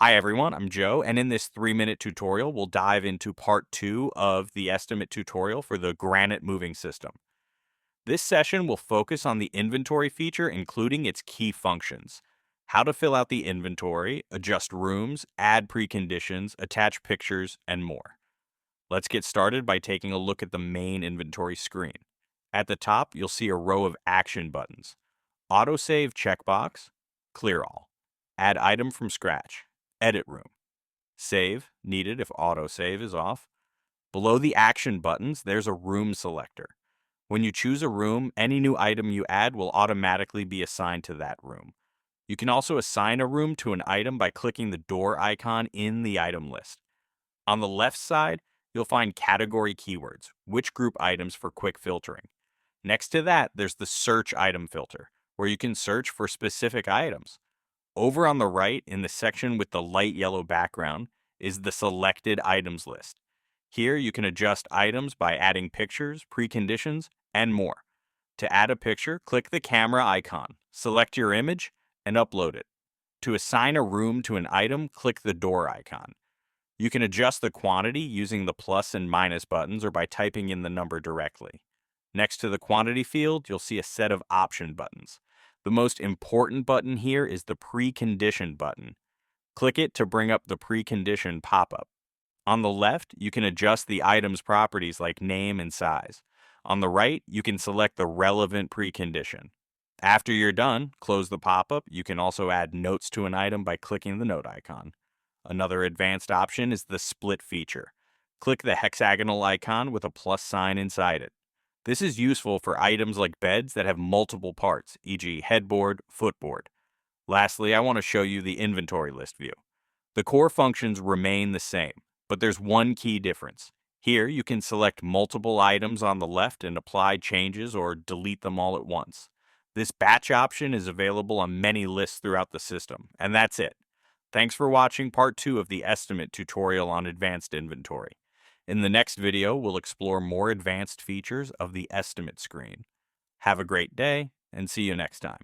Hi everyone, I'm Joe, and in this 3-minute tutorial, we'll dive into part 2 of the estimate tutorial for the Granot Moving System. This session will focus on the inventory feature, including its key functions. How to fill out the inventory, adjust rooms, add preconditions, attach pictures, and more. Let's get started by taking a look at the main inventory screen. At the top, you'll see a row of action buttons. Autosave checkbox, clear all. Add item from scratch, edit room. Save, needed if autosave is off. Below the action buttons, there's a room selector. When you choose a room, any new item you add will automatically be assigned to that room. You can also assign a room to an item by clicking the door icon in the item list. On the left side, you'll find category keywords, which group items for quick filtering. Next to that, there's the search item filter, where you can search for specific items. Over on the right, in the section with the light yellow background, is the selected items list. Here you can adjust items by adding pictures, preconditions, and more. To add a picture, click the camera icon, select your image, and upload it. To assign a room to an item, click the door icon. You can adjust the quantity using the plus and minus buttons or by typing in the number directly. Next to the quantity field, you'll see a set of option buttons. The most important button here is the precondition button. Click it to bring up the precondition pop-up. On the left, you can adjust the item's properties like name and size. On the right, you can select the relevant precondition. After you're done, close the pop-up. You can also add notes to an item by clicking the note icon. Another advanced option is the split feature. Click the hexagonal icon with a plus sign inside it. This is useful for items like beds that have multiple parts, e.g. headboard, footboard. Lastly, I want to show you the inventory list view. The core functions remain the same, but there's one key difference. Here, you can select multiple items on the left and apply changes or delete them all at once. This batch option is available on many lists throughout the system, and that's it. Thanks for watching part 2 of the estimate tutorial on advanced inventory. In the next video, we'll explore more advanced features of the estimate screen. Have a great day, and see you next time.